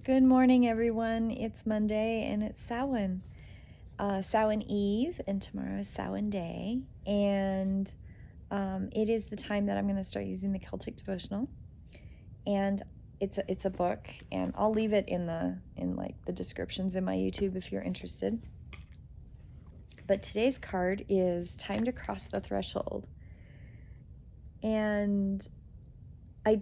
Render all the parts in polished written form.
Good morning, everyone. It's Monday and it's Samhain, Samhain Eve, and tomorrow is Samhain Day. And it is the time that I'm going to start using the Celtic Devotional. And it's a book, and I'll leave it in the descriptions in my YouTube if you're interested. But today's card is Time to Cross the Threshold. And I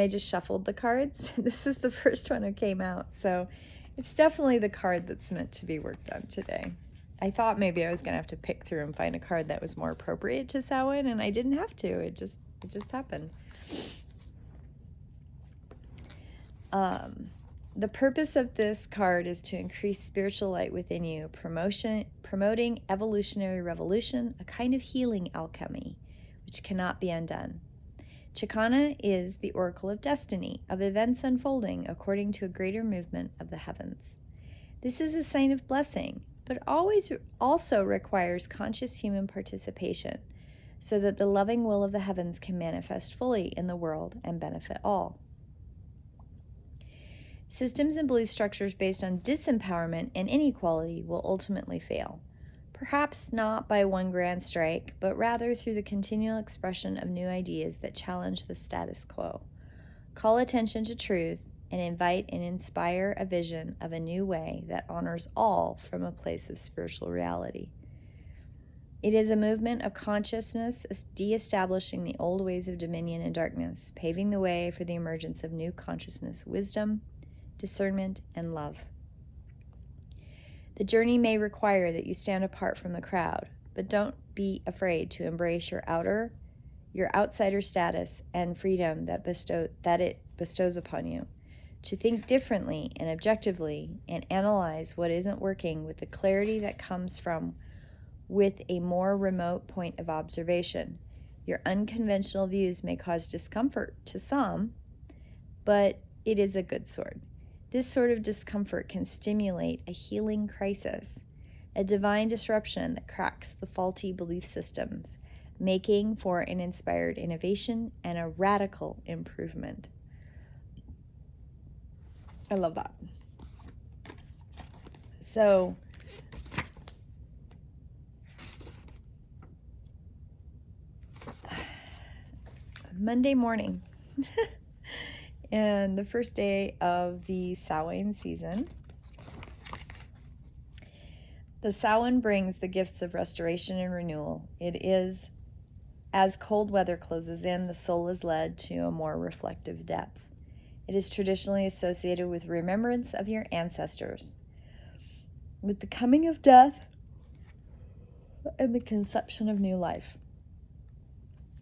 just shuffled the cards. This is the first one that came out, so it's definitely the card that's meant to be worked on today. I thought maybe I was going to have to pick through and find a card that was more appropriate to Samhain, and I didn't have to. It just happened. The purpose of this card is to increase spiritual light within you, promoting evolutionary revolution, a kind of healing alchemy, which cannot be undone. Chicana is the oracle of destiny, of events unfolding according to a greater movement of the heavens. This is a sign of blessing, but always also requires conscious human participation, so that the loving will of the heavens can manifest fully in the world and benefit all. Systems and belief structures based on disempowerment and inequality will ultimately fail. Perhaps not by one grand strike, but rather through the continual expression of new ideas that challenge the status quo. Call attention to truth and invite and inspire a vision of a new way that honors all from a place of spiritual reality. It is a movement of consciousness de-establishing the old ways of dominion and darkness, paving the way for the emergence of new consciousness, wisdom, discernment, and love. The journey may require that you stand apart from the crowd, but don't be afraid to embrace your outsider status and freedom that it bestows upon you. To think differently and objectively and analyze what isn't working with the clarity that comes from with a more remote point of observation. Your unconventional views may cause discomfort to some, but it is a good sort. This sort of discomfort can stimulate a healing crisis, a divine disruption that cracks the faulty belief systems, making for an inspired innovation and a radical improvement. I love that. So, Monday morning. And the first day of the Samhain season. The Samhain brings the gifts of restoration and renewal. It is, as cold weather closes in, the soul is led to a more reflective depth. It is traditionally associated with remembrance of your ancestors, with the coming of death, and the conception of new life.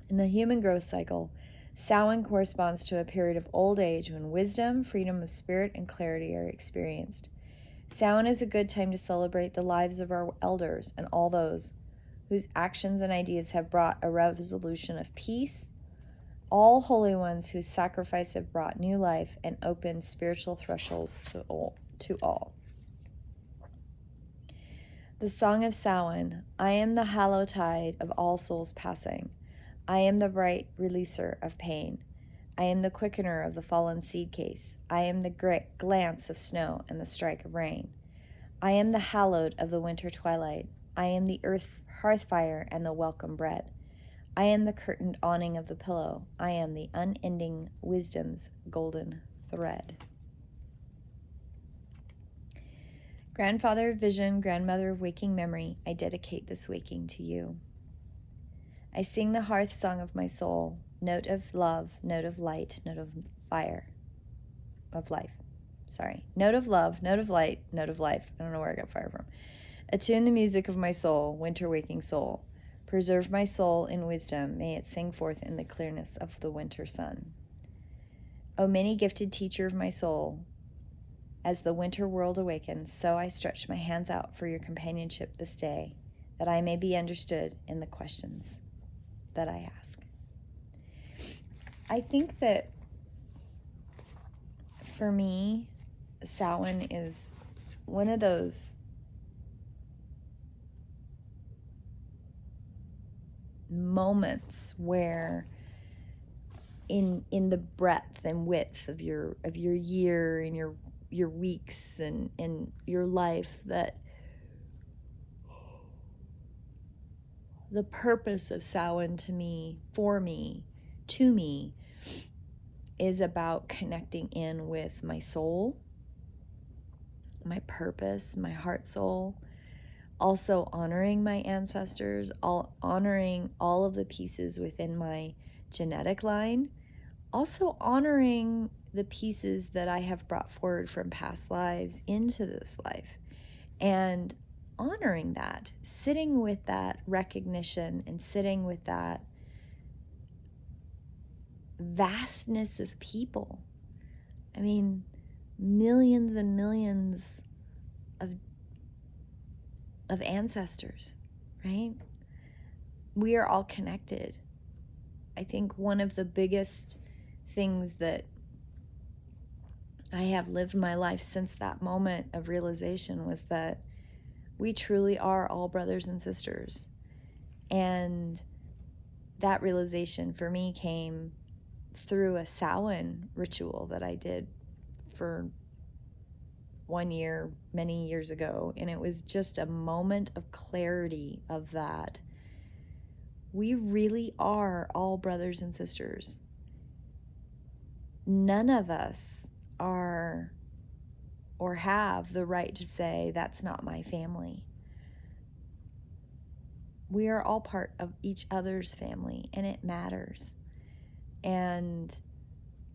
In the human growth cycle, Samhain corresponds to a period of old age when wisdom, freedom of spirit, and clarity are experienced. Samhain is a good time to celebrate the lives of our elders and all those whose actions and ideas have brought a resolution of peace, all holy ones whose sacrifice have brought new life and opened spiritual thresholds to all. The Song of Samhain. I am the hallowed tide of all souls passing. I am the bright releaser of pain. I am the quickener of the fallen seed case. I am the great glance of snow and the strike of rain. I am the hallowed of the winter twilight. I am the hearth fire and the welcome bread. I am the curtained awning of the pillow. I am the unending wisdom's golden thread. Grandfather of vision, grandmother of waking memory, I dedicate this waking to you. I sing the hearth song of my soul, note of love, note of light, note of fire, of life. Note of love, note of light, note of life. I don't know where I got fire from. Attune the music of my soul, winter waking soul. Preserve my soul in wisdom, may it sing forth in the clearness of the winter sun. O many gifted teacher of my soul, as the winter world awakens, so I stretch my hands out for your companionship this day, that I may be understood in the questions that I ask. I think that for me, Samhain is one of those moments where in the breadth and width of your year and your weeks and your life, that the purpose of Samhain to me, to me, is about connecting in with my soul, my purpose, my heart soul, also honoring my ancestors, honoring all of the pieces within my genetic line, also honoring the pieces that I have brought forward from past lives into this life, and honoring that, sitting with that recognition and sitting with that vastness of people. I mean, millions and millions of ancestors, right? We are all connected. I think one of the biggest things that I have lived my life since that moment of realization was that we truly are all brothers and sisters. And that realization for me came through a Samhain ritual that I did for 1 year, many years ago. And it was just a moment of clarity of that. We really are all brothers and sisters. None of us are or have the right to say, that's not my family. We are all part of each other's family, and it matters. And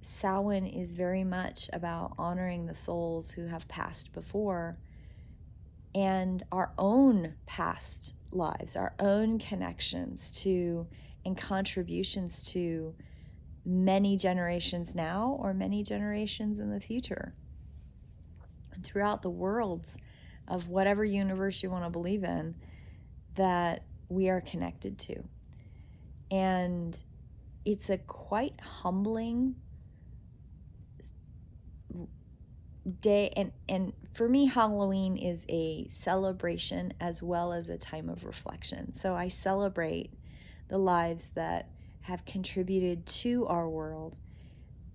Samhain is very much about honoring the souls who have passed before and our own past lives, our own connections to and contributions to many generations now or many generations in the future. And throughout the worlds of whatever universe you want to believe in, that we are connected to. And it's a quite humbling day, and for me, Halloween is a celebration as well as a time of reflection. So I celebrate the lives that have contributed to our world,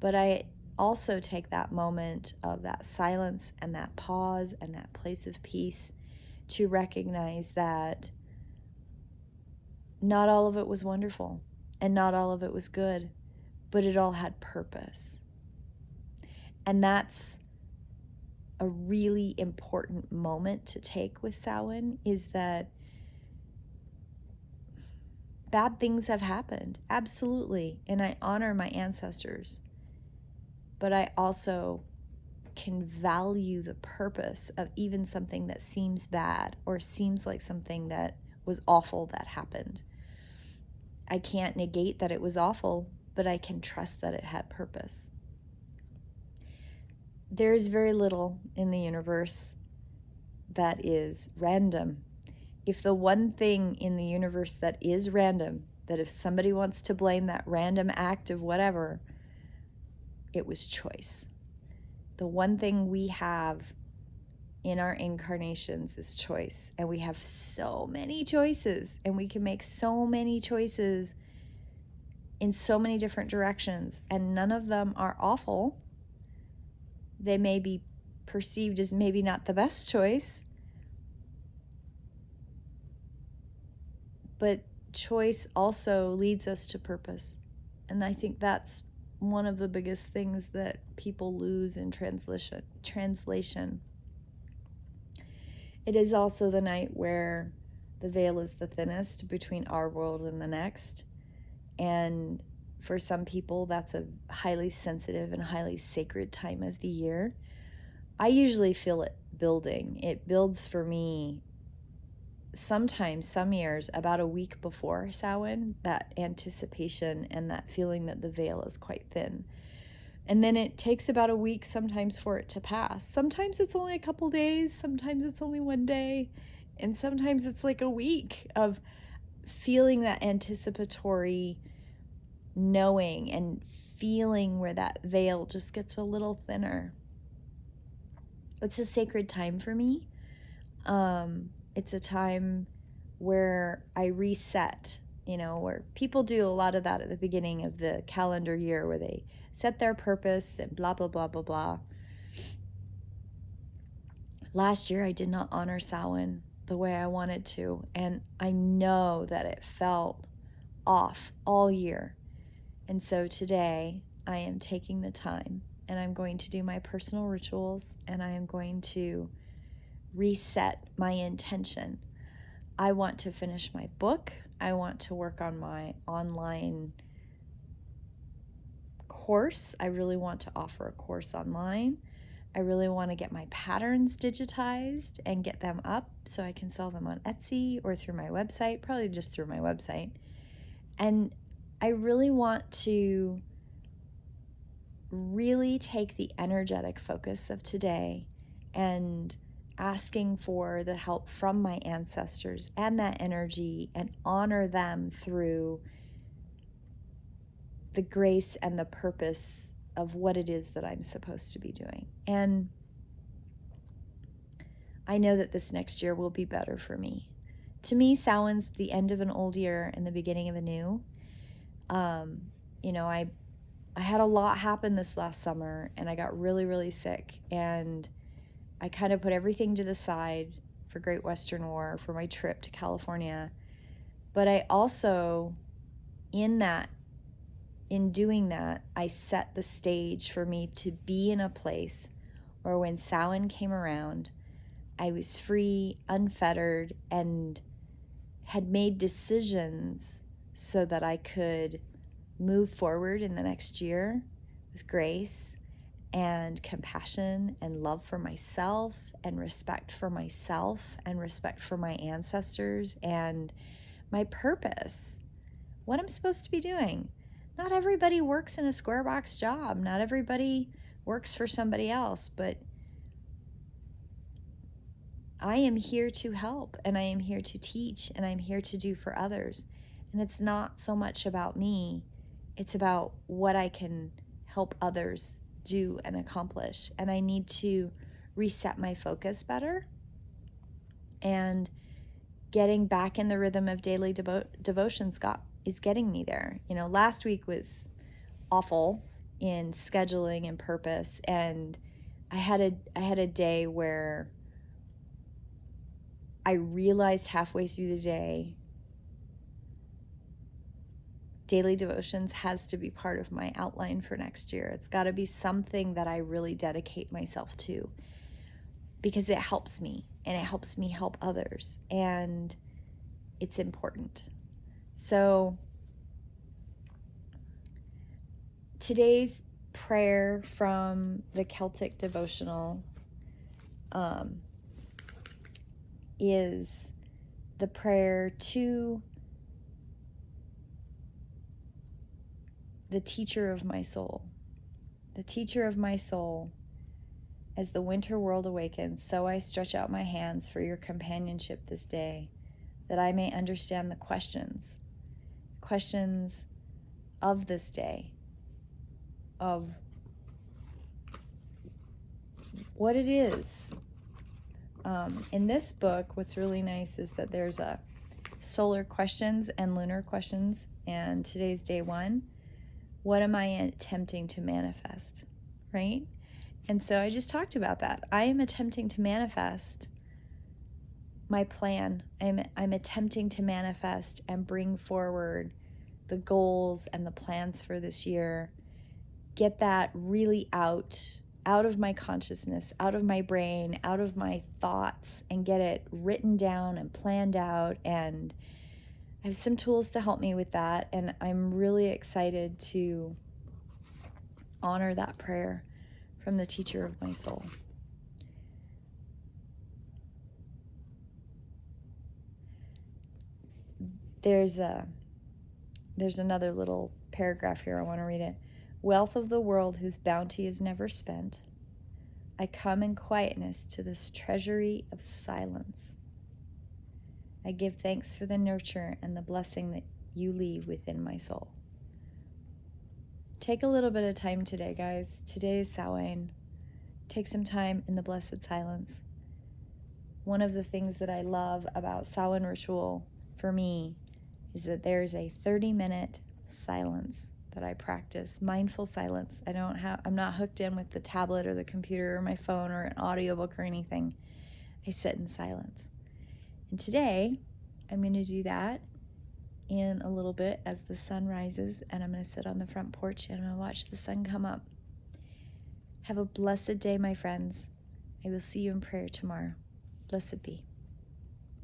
but I also take that moment of that silence and that pause and that place of peace to recognize that not all of it was wonderful and not all of it was good, but it all had purpose. And that's a really important moment to take with Samhain, is that bad things have happened, absolutely, and I honor my ancestors, but I also can value the purpose of even something that seems bad or seems like something that was awful that happened. I can't negate that it was awful, but I can trust that it had purpose. There is very little in the universe that is random. If the one thing in the universe that is random, that if somebody wants to blame that random act of whatever, it was choice. The one thing we have in our incarnations is choice. And we have so many choices, and we can make so many choices in so many different directions, and none of them are awful. They may be perceived as maybe not the best choice, but choice also leads us to purpose. And I think that's one of the biggest things that people lose in translation. It is also the night where the veil is the thinnest between our world and the next. And for some people, that's a highly sensitive and highly sacred time of the year. I usually feel it building. It builds for me sometimes, some years, about a week before Samhain, that anticipation and that feeling that the veil is quite thin. And then it takes about a week sometimes for it to pass. Sometimes it's only a couple days, sometimes it's only 1 day, and sometimes it's like a week of feeling that anticipatory knowing and feeling where that veil just gets a little thinner. It's a sacred time for me. It's a time where I reset where people do a lot of that at the beginning of the calendar year, where they set their purpose and blah, blah, blah, blah, blah. Last year, I did not honor Samhain the way I wanted to, and I know that it felt off all year. And so today, I am taking the time, and I'm going to do my personal rituals, and I am going to reset my intention. I want to finish my book. I want to work on my online course. I really want to offer a course online. I really want to get my patterns digitized and get them up so I can sell them on Etsy or through my website, probably just through my website. And I really want to really take the energetic focus of today and asking for the help from my ancestors and that energy, and honor them through the grace and the purpose of what it is that I'm supposed to be doing. And I know that this next year will be better for me. To me, Samhain's the end of an old year and the beginning of a new. I had a lot happen this last summer, and I got really, really sick, and I kind of put everything to the side for Great Western War, for my trip to California. But I also, in doing that, I set the stage for me to be in a place where when Samhain came around, I was free, unfettered, and had made decisions so that I could move forward in the next year with grace and compassion and love for myself and respect for myself and respect for my ancestors and my purpose, what I'm supposed to be doing. Not everybody works in a square box job. Not everybody works for somebody else, but I am here to help, and I am here to teach, and I'm here to do for others. And it's not so much about me. It's about what I can help others do and accomplish. And I need to reset my focus better. And getting back in the rhythm of daily devotions is getting me there. Last week was awful in scheduling and purpose. And I had a day where I realized halfway through the day, daily devotions has to be part of my outline for next year. It's got to be something that I really dedicate myself to, because it helps me and it helps me help others, and it's important. So today's prayer from the Celtic Devotional is the prayer to the teacher of my soul. The teacher of my soul, as the winter world awakens, so I stretch out my hands for your companionship this day, that I may understand the questions of this day, of what it is. In this book, what's really nice is that there's a solar questions and lunar questions, and today's day 1. What am I attempting to manifest, right? And so I just talked about that. I am attempting to manifest my plan. I'm attempting to manifest and bring forward the goals and the plans for this year. Get that really out of my consciousness, out of my brain, out of my thoughts, and get it written down and planned out. And I have some tools to help me with that, and I'm really excited to honor that prayer from the teacher of my soul. There's another little paragraph here. I want to read it. Wealth of the world whose bounty is never spent, I come in quietness to this treasury of silence. I give thanks for the nurture and the blessing that you leave within my soul. Take a little bit of time today, guys. Today is Samhain. Take some time in the blessed silence. One of the things that I love about Samhain ritual for me is that there's a 30-minute silence that I practice, mindful silence. I'm not hooked in with the tablet or the computer or my phone or an audiobook or anything. I sit in silence. And today, I'm going to do that in a little bit as the sun rises, and I'm going to sit on the front porch and I'm going to watch the sun come up. Have a blessed day, my friends. I will see you in prayer tomorrow. Blessed be.